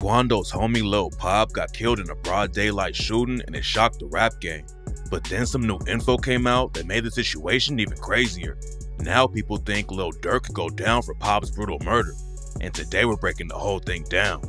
Quando's homie Lil Pop got killed in a broad daylight shooting and it shocked the rap game. But then some new info came out that made the situation even crazier. Now people think Lil Durk could go down for Pop's brutal murder. And today we're breaking the whole thing down.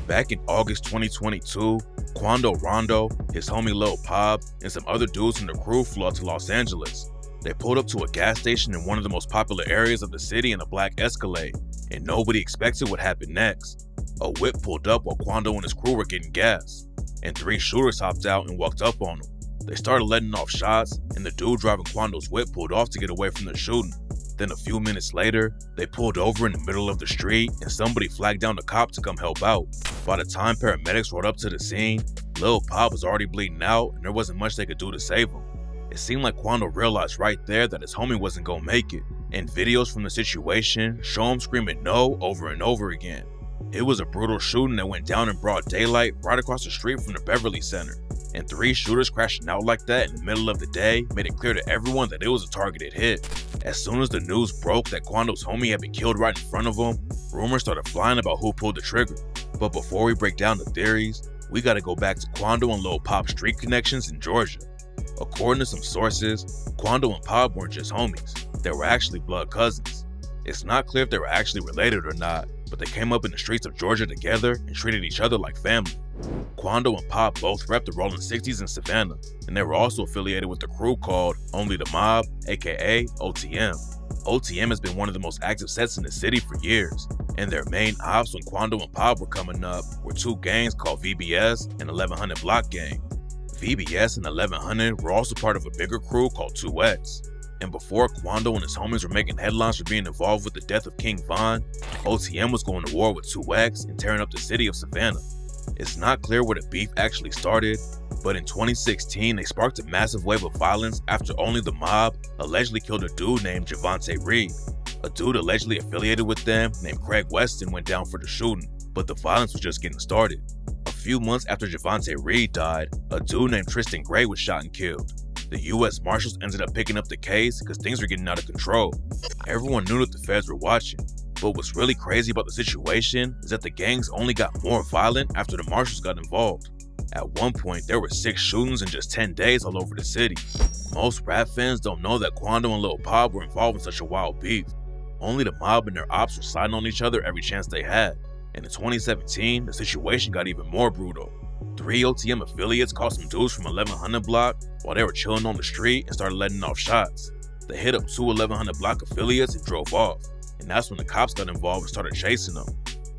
Back in August 2022, Quando Rondo, his homie Lil Pop, and some other dudes from the crew flew out to Los Angeles. They pulled up to a gas station in one of the most popular areas of the city in a black Escalade, and nobody expected what happened next. A whip pulled up while Quando and his crew were getting gas, and 3 shooters hopped out and walked up on them. They started letting off shots, and the dude driving Quando's whip pulled off to get away from the shooting. Then a few minutes later, they pulled over in the middle of the street and somebody flagged down the cop to come help out. By the time paramedics rode up to the scene, Lil Pop was already bleeding out and there wasn't much they could do to save him. It seemed like Quando realized right there that his homie wasn't gonna make it, and videos from the situation show him screaming no over and over again. It was a brutal shooting that went down in broad daylight right across the street from the Beverly Center, and 3 shooters crashing out like that in the middle of the day made it clear to everyone that it was a targeted hit. As soon as the news broke that Quando's homie had been killed right in front of him, rumors started flying about who pulled the trigger. But before we break down the theories, we gotta go back to Quando and Lil Pop's street connections in Georgia. According to some sources, Quando and Pop weren't just homies, they were actually blood cousins. It's not clear if they were actually related or not, but they came up in the streets of Georgia together and treated each other like family. Quando and Pop both repped the Rolling 60s in Savannah, and they were also affiliated with the crew called Only the Mob, aka OTM. OTM has been one of the most active sets in the city for years, and their main ops when Quando and Pop were coming up were 2 gangs called VBS and 1100 Block Gang. VBS and 1100 were also part of a bigger crew called 2X. And before Quando and his homies were making headlines for being involved with the death of King Von, OTM was going to war with 2X and tearing up the city of Savannah. It's not clear where the beef actually started, but in 2016 they sparked a massive wave of violence after Only the Mob allegedly killed a dude named Javante Reed. A dude allegedly affiliated with them named Craig Weston went down for the shooting, but the violence was just getting started. A few months after Javante Reed died, a dude named Tristan Gray was shot and killed. The US Marshals ended up picking up the case because things were getting out of control. Everyone knew that the feds were watching, but what's really crazy about the situation is that the gangs only got more violent after the Marshals got involved. At one point, there were 6 shootings in just 10 days all over the city. Most rap fans don't know that Quando and Lil Pop were involved in such a wild beef. Only the Mob and their ops were sliding on each other every chance they had, and in 2017, the situation got even more brutal. 3 OTM affiliates caught some dudes from 1100 Block while they were chilling on the street and started letting off shots. They hit up 2 1100 Block affiliates and drove off, and that's when the cops got involved and started chasing them.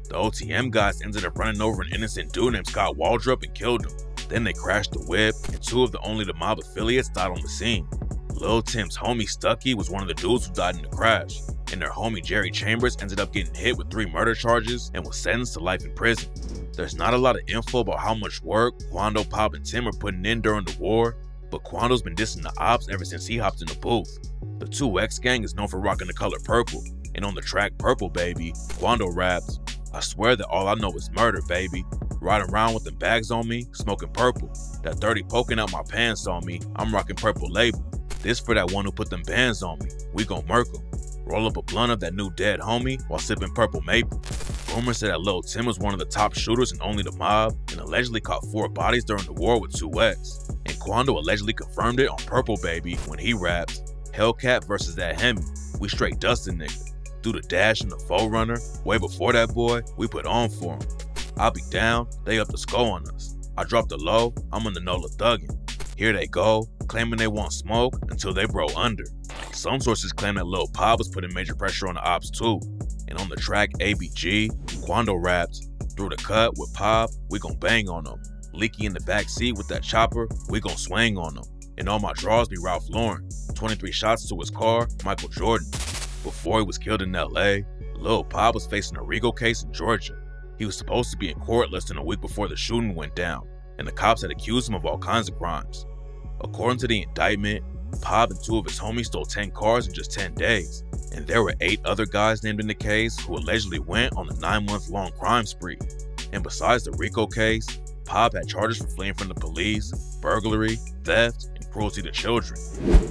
The OTM guys ended up running over an innocent dude named Scott Waldrop and killed him. Then they crashed the whip, and 2 of the Only the Mob affiliates died on the scene. Lil Tim's homie Stucky was one of the dudes who died in the crash, and their homie Jerry Chambers ended up getting hit with 3 murder charges and was sentenced to life in prison. There's not a lot of info about how much work Quando, Pop, and Tim are putting in during the war, but Quando's been dissing the ops ever since he hopped in the booth. The 2X gang is known for rocking the color purple, and on the track Purple Baby, Quando raps, "I swear that all I know is murder, baby. Riding around with the bags on me, smoking purple. That 30 poking out my pants on me, I'm rocking purple label. This for that one who put them bands on me, we gon' murk 'em. Roll up a blunt of that new dead homie while sipping purple maple." Rumors say that Lil Tim was one of the top shooters in Only the Mob and allegedly caught 4 bodies during the war with 2X. And Quando allegedly confirmed it on Purple Baby when he raps, "Hellcat versus that Hemi, we straight dustin' nigga. Through the dash and the 4Runner, way before that boy, we put on for him. I be down, they up the skull on us. I drop the low, I'm in the NOLA thuggin'. Here they go, claiming they want smoke until they bro under." Some sources claim that Lil Pop was putting major pressure on the ops too. And on the track ABG, Quando raps, "Through the cut with Pop, we gon' bang on them. Leaky in the back seat with that chopper, we gon' swing on them. And all my draws be Ralph Lauren. 23 shots to his car, Michael Jordan." Before he was killed in LA, Lil Pop was facing a RICO case in Georgia. He was supposed to be in court less than a week before the shooting went down, and the cops had accused him of all kinds of crimes. According to the indictment, Pop and 2 of his homies stole 10 cars in just 10 days, and there were 8 other guys named in the case who allegedly went on a 9-month-long crime spree. And besides the RICO case, Pop had charges for fleeing from the police, burglary, theft, and cruelty to children.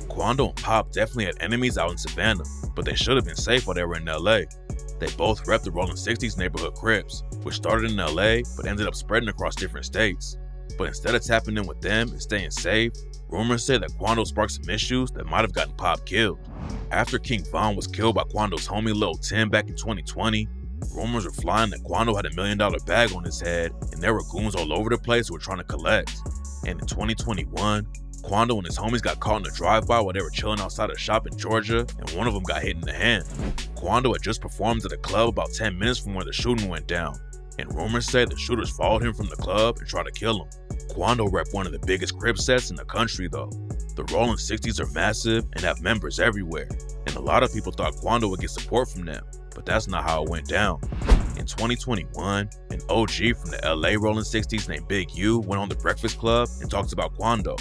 Quando and Pop definitely had enemies out in Savannah, but they should have been safe while they were in LA. They both repped the Rolling 60s neighborhood Crips, which started in LA but ended up spreading across different states. But instead of tapping in with them and staying safe, rumors say that Quando sparked some issues that might have gotten Pop killed. After King Von was killed by Quando's homie Lil Tim back in 2020, rumors were flying that Quando had $1 million bag on his head and there were goons all over the place who were trying to collect. And in 2021, Quando and his homies got caught in a drive-by while they were chilling outside a shop in Georgia, and one of them got hit in the hand. Quando had just performed at a club about 10 minutes from where the shooting went down, and rumors say the shooters followed him from the club and tried to kill him. Quando rep one of the biggest Crip sets in the country though. The Rolling 60s are massive and have members everywhere, and a lot of people thought Quando would get support from them, but that's not how it went down. In 2021, an OG from the LA Rolling 60s named Big U went on The Breakfast Club and talked about Quando.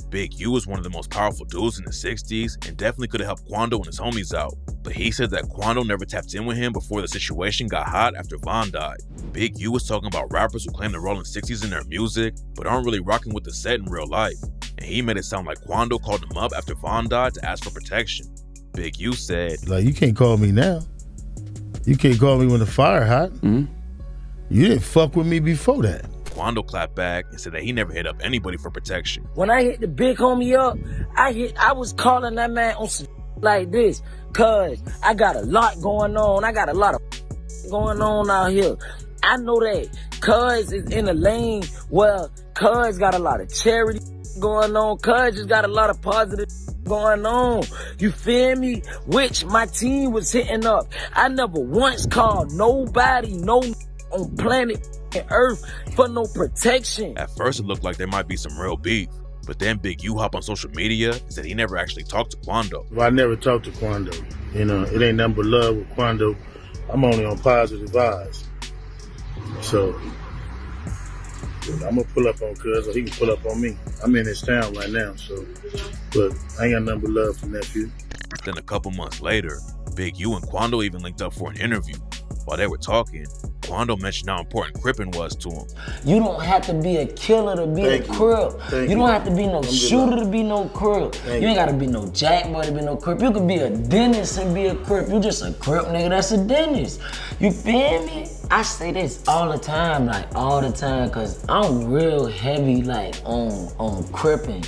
Big U was one of the most powerful dudes in the 60s and definitely could have helped Quando and his homies out, but he said that Quando never tapped in with him before the situation got hot after Von died. Big U was talking about rappers who claim the Rolling 60s in their music, but aren't really rocking with the set in real life, and he made it sound like Quando called him up after Von died to ask for protection. Big U said, "Like, you can't call me now. You can't call me when the fire hot. You didn't fuck with me before that." Quando clapped back and said that he never hit up anybody for protection. "When I hit the big homie up, I was calling that man on some like this, cuz I got a lot going on. I got a lot of going on out here. I know that cuz is in a lane where cuz got a lot of charity going on. Cuz just got a lot of positive going on. You feel me? Which my team was hitting up. I never once called nobody, no on planet Earth for no protection." At first it looked like there might be some real beef, but then Big U hopped on social media and said he never actually talked to Quando. Well, I never talked to Quando. You know, it ain't nothing but love with Quando. I'm only on positive vibes. So I'm gonna pull up on Cuz, or he can pull up on me. I'm in his town right now, so, but I ain't got nothing but love for nephew. Then a couple months later, Big U and Quando even linked up for an interview. While they were talking, Quando mentioned how important Crippin' was to him. "You don't have to be a killer to be a Crip. You don't have to be no shooter to be no Crip. You ain't gotta be no jack boy to be no Crip. You could be a dentist and be a Crip. You just a Crip nigga that's a dentist. You feel me?" I say this all the time, like all the time, cause I'm real heavy like on Crippin',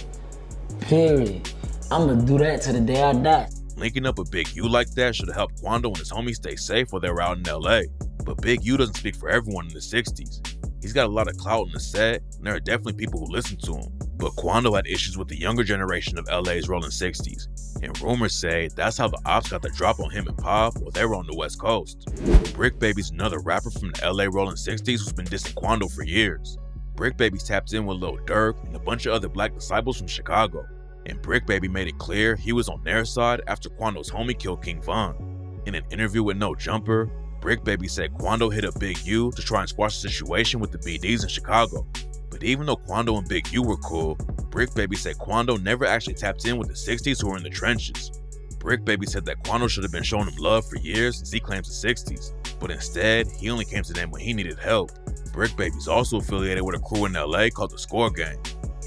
period. I'ma do that to the day I die. Linking up with Big U like that should have helped Quando and his homies stay safe while they were out in LA. But Big U doesn't speak for everyone in the 60s. He's got a lot of clout in the set, and there are definitely people who listen to him. But Quando had issues with the younger generation of LA's Rolling 60s, and rumors say that's how the ops got the drop on him and Pop while they were on the West Coast. Brick Baby's another rapper from the LA Rolling 60s who's been dissing Quando for years. Brick Baby's tapped in with Lil Durk and a bunch of other black disciples from Chicago, and Brick Baby made it clear he was on their side after Quando's homie killed King Von. In an interview with No Jumper, Brick Baby said Quando hit up Big U to try and squash the situation with the BDs in Chicago. But even though Quando and Big U were cool, Brick Baby said Quando never actually tapped in with the 60s who were in the trenches. Brick Baby said that Quando should have been showing him love for years since he claims the 60s, but instead, he only came to them when he needed help. Brick Baby's also affiliated with a crew in LA called the Score Gang.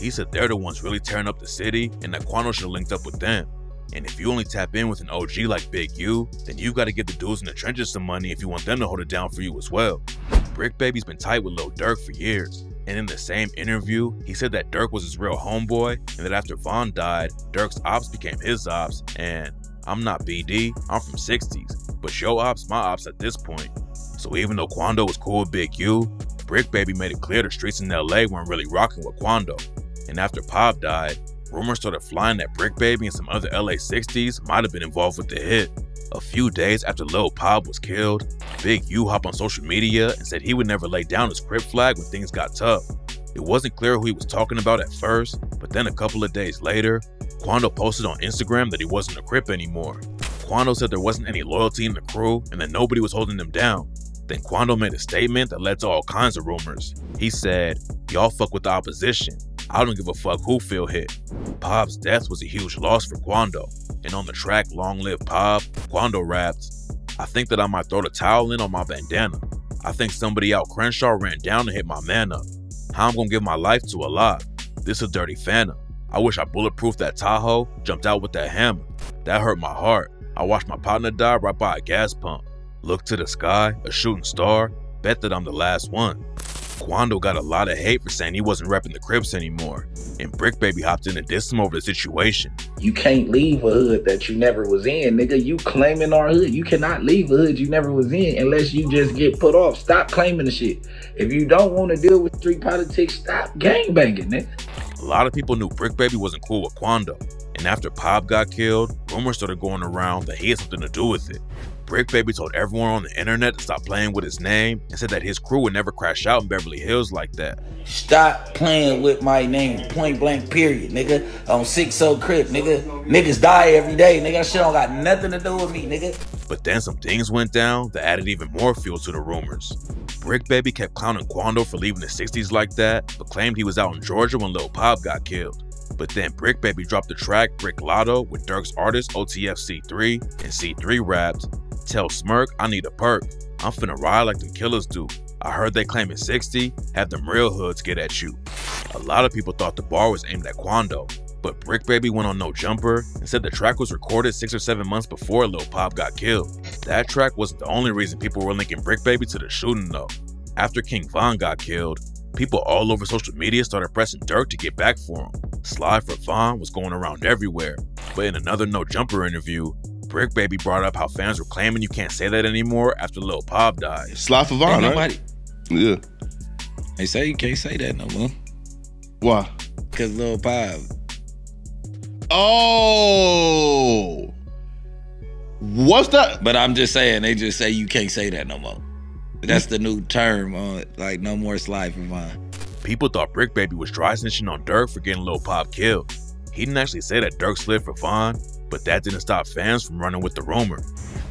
He said they're the ones really tearing up the city and that Quando should have linked up with them. And if you only tap in with an OG like Big U, then you gotta give the dudes in the trenches some money if you want them to hold it down for you as well. Brick Baby's been tight with Lil Durk for years, and in the same interview, he said that Durk was his real homeboy and that after Von died, Durk's ops became his ops, and I'm not BD, I'm from 60s, but your ops, my ops at this point. So even though Quando was cool with Big U, Brick Baby made it clear the streets in LA weren't really rocking with Quando. And after Pop died, rumors started flying that Brick Baby and some other LA 60s might have been involved with the hit. A few days after Lil Pop was killed, Big U hopped on social media and said he would never lay down his Crip flag when things got tough. It wasn't clear who he was talking about at first, but then a couple of days later, Quando posted on Instagram that he wasn't a Crip anymore. Quando said there wasn't any loyalty in the crew and that nobody was holding him down. Then Quando made a statement that led to all kinds of rumors. He said, "Y'all fuck with the opposition. I don't give a fuck who feel hit." Pop's death was a huge loss for Quando, and on the track Long Live Pop, Quando rapped, "I think that I might throw the towel in on my bandana. I think somebody out Crenshaw ran down and hit my man up. How I'm gonna give my life to Allah? This a dirty phantom. I wish I bulletproofed that Tahoe, jumped out with that hammer. That hurt my heart. I watched my partner die right by a gas pump. Look to the sky, a shooting star, bet that I'm the last one. Quando got a lot of hate for saying he wasn't repping the Crips anymore, and Brick Baby hopped in and dissed him over the situation. You can't leave a hood that you never was in, nigga. You claiming our hood. You cannot leave a hood you never was in unless you just get put off. Stop claiming the shit. If you don't want to deal with street politics, stop gangbanging, nigga. A lot of people knew Brick Baby wasn't cool with Quando, and after Pop got killed, rumors started going around that he had something to do with it. Brick Baby told everyone on the internet to stop playing with his name and said that his crew would never crash out in Beverly Hills like that. Stop playing with my name, point blank period, nigga. On 6-0 Crip, nigga. Niggas die every day, nigga. That shit don't got nothing to do with me, nigga. But then some things went down that added even more fuel to the rumors. Brick Baby kept clowning Quando for leaving the 60s like that, but claimed he was out in Georgia when Lil Pop got killed. But then Brick Baby dropped the track Brick Lotto with Durk's artist OTF C3, and C3 rapped, "Tell Smirk I need a perk. I'm finna ride like them killers do. I heard they claiming 60, have them real hoods get at you." A lot of people thought the bar was aimed at Quando, but Brick Baby went on No Jumper and said the track was recorded 6 or 7 months before Lil Pop got killed. That track wasn't the only reason people were linking Brick Baby to the shooting though. After King Von got killed, people all over social media started pressing Durk to get back for him. Slide for Von was going around everywhere, but in another No Jumper interview, Brick Baby brought up how fans were claiming you can't say that anymore after Lil Pop died. Slide for Von, right? Nobody. Yeah. They say you can't say that no more. Why? Cause Lil Pop. Oh. What's that? But I'm just saying, they just say you can't say that no more. That's the new term on like no more Slide for Von. People thought Brick Baby was dry snitching on Durk for getting Lil Pop killed. He didn't actually say that Durk slid for Von, but that didn't stop fans from running with the rumor.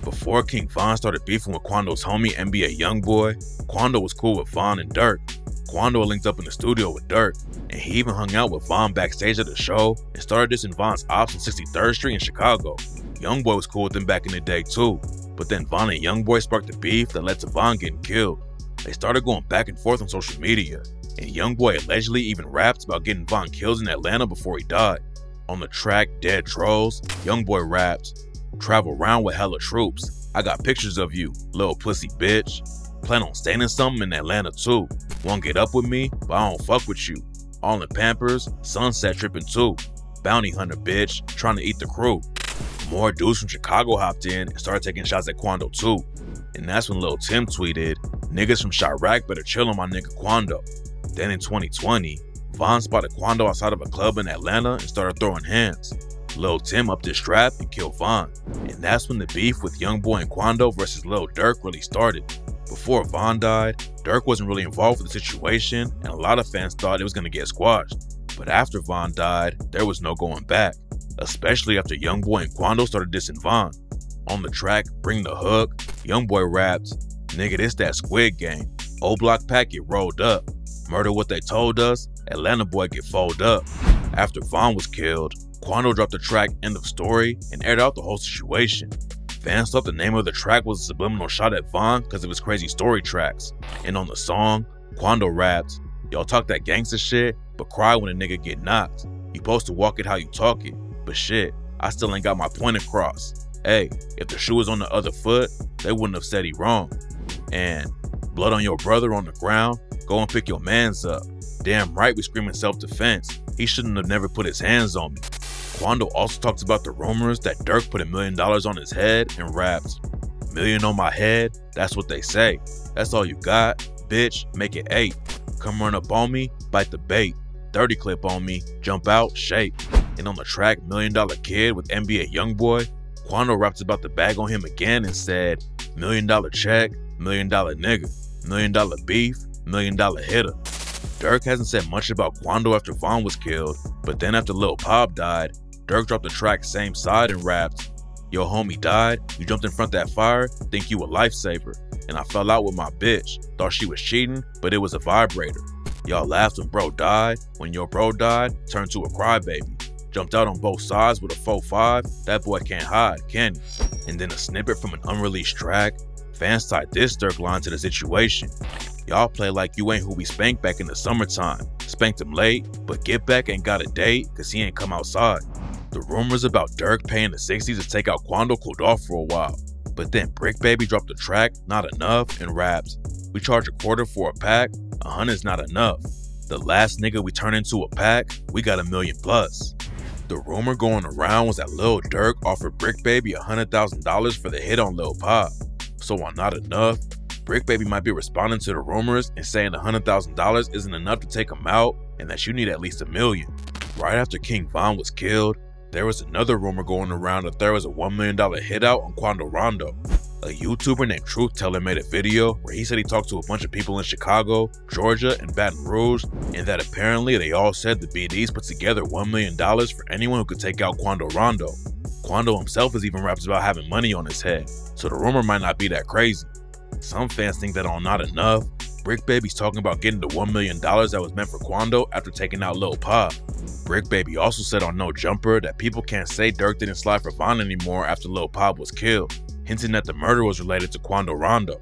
Before King Von started beefing with Quando's homie NBA Youngboy, Quando was cool with Von and Durk. Quando linked up in the studio with Durk, and he even hung out with Von backstage at the show and started dissing Von's ops on 63rd Street in Chicago. Youngboy was cool with him back in the day too, but then Von and Youngboy sparked a beef that led to Von getting killed. They started going back and forth on social media, and Youngboy allegedly even rapped about getting Von killed in Atlanta before he died. On the track Dead Trolls, Youngboy raps, "Travel around with hella troops. I got pictures of you, little pussy bitch. Plan on staying in something in Atlanta too. Won't get up with me, but I don't fuck with you. All in Pampers, sunset tripping too. Bounty hunter bitch, trying to eat the crew." More dudes from Chicago hopped in and started taking shots at Quando too. And that's when Lil Tim tweeted, "Niggas from Chirac better chill on my nigga Quando." Then in 2020, Von spotted Quando outside of a club in Atlanta and started throwing hands. Lil Tim upped his strap and killed Von. And that's when the beef with Youngboy and Quando versus Lil Durk really started. Before Von died, Durk wasn't really involved with the situation, and a lot of fans thought it was going to get squashed. But after Von died, there was no going back, especially after Youngboy and Quando started dissing Von. On the track Bring the Hook, Youngboy raps, "Nigga, this that Squid Game. Old Block Pack get rolled up. Murder what they told us, Atlanta boy get folded up." After Von was killed, Quando dropped the track End of Story and aired out the whole situation. Fans thought the name of the track was a subliminal shot at Von because of his crazy story tracks. And on the song, Quando raps, "Y'all talk that gangsta shit, but cry when a nigga get knocked. You supposed to walk it how you talk it, but shit, I still ain't got my point across. Hey, if the shoe was on the other foot, they wouldn't have said he wrong. And blood on your brother on the ground, go and pick your mans up. Damn right we screaming self-defense. He shouldn't have never put his hands on me." Quando also talks about the rumors that Durk put $1 million on his head and raps, "Million on my head, that's what they say. That's all you got, bitch, make it 8. Come run up on me, bite the bait. 30 clip on me, jump out, shake." And on the track $1 Million Kid with NBA Youngboy, Quando raps about the bag on him again and said, $1 million check, $1 million nigga, $1 million beef, $1 million hitter. Durk hasn't said much about Quando after Von was killed, but then after Lil Pop died, Durk dropped the track Same Side and rapped, "Yo homie died, you jumped in front that fire, think you a lifesaver. And I fell out with my bitch, thought she was cheating, but it was a vibrator. Y'all laughed when bro died, when your bro died, turned to a crybaby. Jumped out on both sides with a 4-5, that boy can't hide, can he?" And then a snippet from an unreleased track. Fans tied this Durk line to the situation. "Y'all play like you ain't who we spanked back in the summertime. Spanked him late, but Get Back ain't got a date cause he ain't come outside." The rumors about Durk paying the 60s to take out Quando cooled off for a while. But then Brick Baby dropped the track, Not Enough, and raps, "We charge a quarter for a pack, 100's not enough. The last nigga we turn into a pack, we got $1 million plus." The rumor going around was that Lil Durk offered Brick Baby $100,000 for the hit on Lil Pop. So on Not Enough, Brick Baby might be responding to the rumors and saying $100,000 isn't enough to take him out and that you need at least $1 million. Right after King Von was killed, there was another rumor going around that there was a $1 million hit out on Quando Rondo. A YouTuber named Truth Teller made a video where he said he talked to a bunch of people in Chicago, Georgia, and Baton Rouge, and that apparently they all said the BDs put together $1 million for anyone who could take out Quando Rondo. Quando himself has even raps about having money on his head, so the rumor might not be that crazy. Some fans think that on Not Enough, Brick Baby's talking about getting the $1 million that was meant for Quando after taking out Lil Pop. Brick Baby also said on No Jumper that people can't say Durk didn't slide for Von anymore after Lil Pop was killed, hinting that the murder was related to Quando Rondo.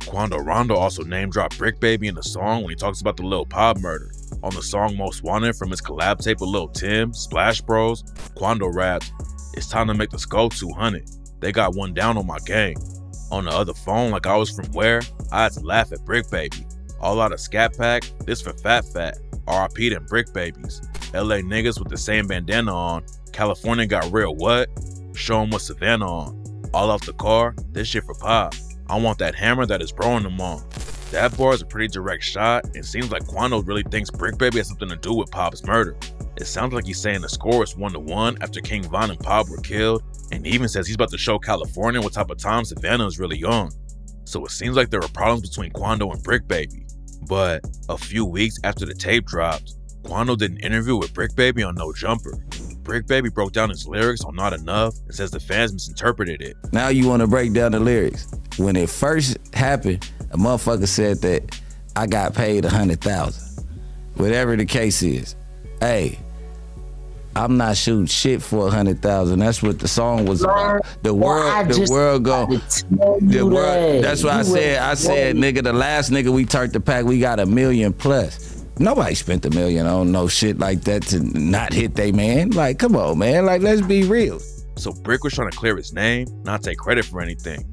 Quando Rondo also name-dropped Brick Baby in the song when he talks about the Lil Pop murder. On the song Most Wanted from his collab tape with Lil Tim, Splash Bros, Quando raps, "It's time to make the skull 200. They got one down on my gang." On the other phone, like I was from where, I had to laugh at Brick Baby. All out of Scat Pack, this for Fat Fat, RIP them Brick Babies. LA niggas with the same bandana on, California got real what? Show 'em what Savannah on. All out the car, this shit for Pop. I want that hammer that is throwing them on. That bar is a pretty direct shot, and seems like Quando really thinks Brick Baby has something to do with Pop's murder. It sounds like he's saying the score is 1-1 after King Von and Pop were killed, and he even says he's about to show California what type of time Savannah is really on. So it seems like there were problems between Quando and Brick Baby. But a few weeks after the tape dropped, Quando did an interview with Brick Baby on No Jumper. Brick Baby broke down his lyrics on Not Enough and says the fans misinterpreted it. Now you want to break down the lyrics. When it first happened, a motherfucker said that I got paid $100,000. Whatever the case is, hey, I'm not shooting shit for $100,000. That's what the song was about. The world go. The world. That's why I said, nigga, the last nigga we turned the pack, we got $1 million plus. Nobody spent $1 million on no shit like that to not hit they man. Like, come on, man. Like, let's be real. So Brick was trying to clear his name, not take credit for anything.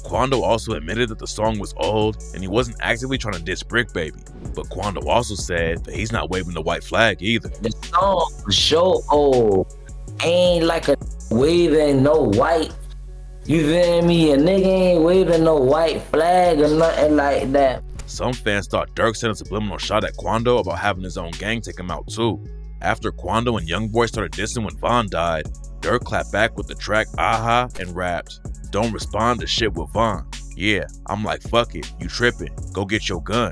Quando also admitted that the song was old and he wasn't actively trying to diss Brick Baby. But Quando also said that he's not waving the white flag either. The song for sure old. Ain't like a waving no white. You feel me? A nigga ain't waving no white flag or nothing like that. Some fans thought Durk sent a subliminal shot at Quando about having his own gang take him out too. After Quando and Youngboy started dissing when Von died, Durk clapped back with the track Aha and rapped, "Don't respond to shit with Von. Yeah, I'm like, fuck it, you tripping, go get your gun."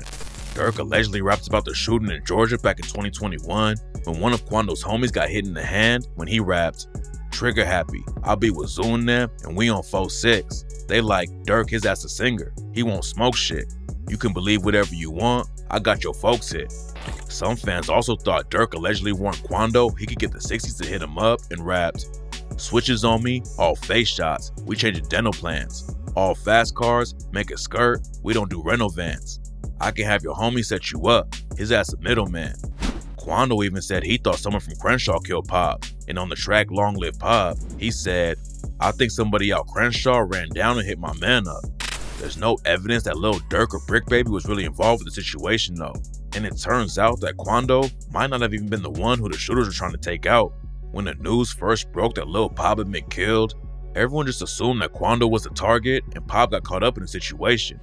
Durk allegedly raps about the shooting in Georgia back in 2021 when one of Quando's homies got hit in the hand when he rapped, "Trigger happy, I'll be with Zoo and them and we on 4-6. They like, Durk his ass a singer, he won't smoke shit. You can believe whatever you want, I got your folks hit." Some fans also thought Durk allegedly warned Quando he could get the 60s to hit him up and rapped, "Switches on me, all face shots, we changing dental plans. All fast cars, make a skirt, we don't do rental vans. I can have your homie set you up, his ass a middleman." Quando even said he thought someone from Crenshaw killed Pop, and on the track Long Live Pop, he said, "I think somebody out Crenshaw ran down and hit my man up." There's no evidence that Lil Durk or Brick Baby was really involved with the situation though, and it turns out that Quando might not have even been the one who the shooters were trying to take out. When the news first broke that Lil Pop had been killed, everyone just assumed that Quando was the target and Pop got caught up in the situation.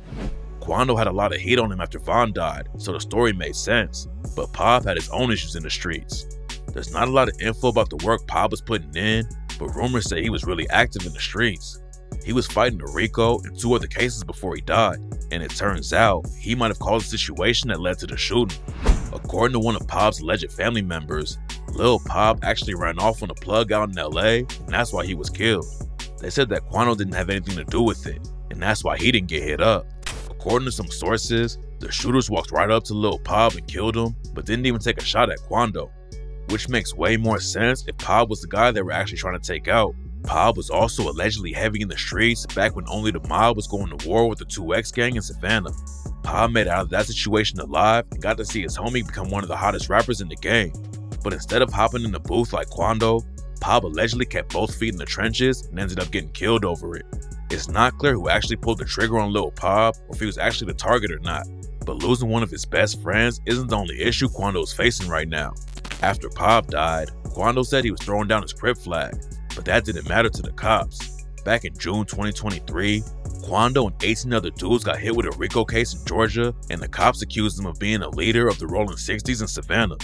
Quando had a lot of heat on him after Von died, so the story made sense, but Pop had his own issues in the streets. There's not a lot of info about the work Pop was putting in, but rumors say he was really active in the streets. He was fighting a RICO and 2 other cases before he died, and it turns out he might have caused the situation that led to the shooting. According to one of Pop's alleged family members, Lil Pop actually ran off on a plug out in LA, and that's why he was killed. They said that Quando didn't have anything to do with it, and that's why he didn't get hit up. According to some sources, the shooters walked right up to Lil Pop and killed him, but didn't even take a shot at Quando, which makes way more sense if Pop was the guy they were actually trying to take out. Pop was also allegedly heavy in the streets back when only the mob was going to war with the 2X gang in Savannah. Pop made it out of that situation alive and got to see his homie become one of the hottest rappers in the game. But instead of hopping in the booth like Quando, Pop allegedly kept both feet in the trenches and ended up getting killed over it. It's not clear who actually pulled the trigger on Lil Pop or if he was actually the target or not, but losing one of his best friends isn't the only issue Quando is facing right now. After Pop died, Quando said he was throwing down his Crip flag, but that didn't matter to the cops. Back in June 2023, Quando and 18 other dudes got hit with a RICO case in Georgia, and the cops accused him of being a leader of the Rolling 60s in Savannah.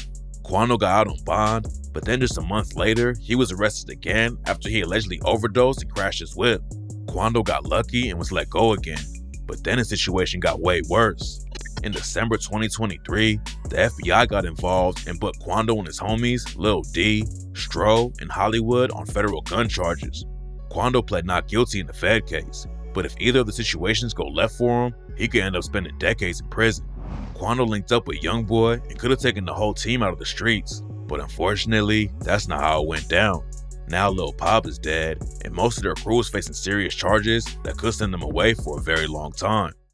Quando got out on bond, but then just a month later, he was arrested again after he allegedly overdosed and crashed his whip. Quando got lucky and was let go again, but then his situation got way worse. In December 2023, the FBI got involved and put Quando and his homies, Lil D, Stro, and Hollywood on federal gun charges. Quando pled not guilty in the Fed case, but if either of the situations go left for him, he could end up spending decades in prison. Quando linked up with YoungBoy and could have taken the whole team out of the streets, but unfortunately, that's not how it went down. Now Lil Pop is dead, and most of their crew is facing serious charges that could send them away for a very long time.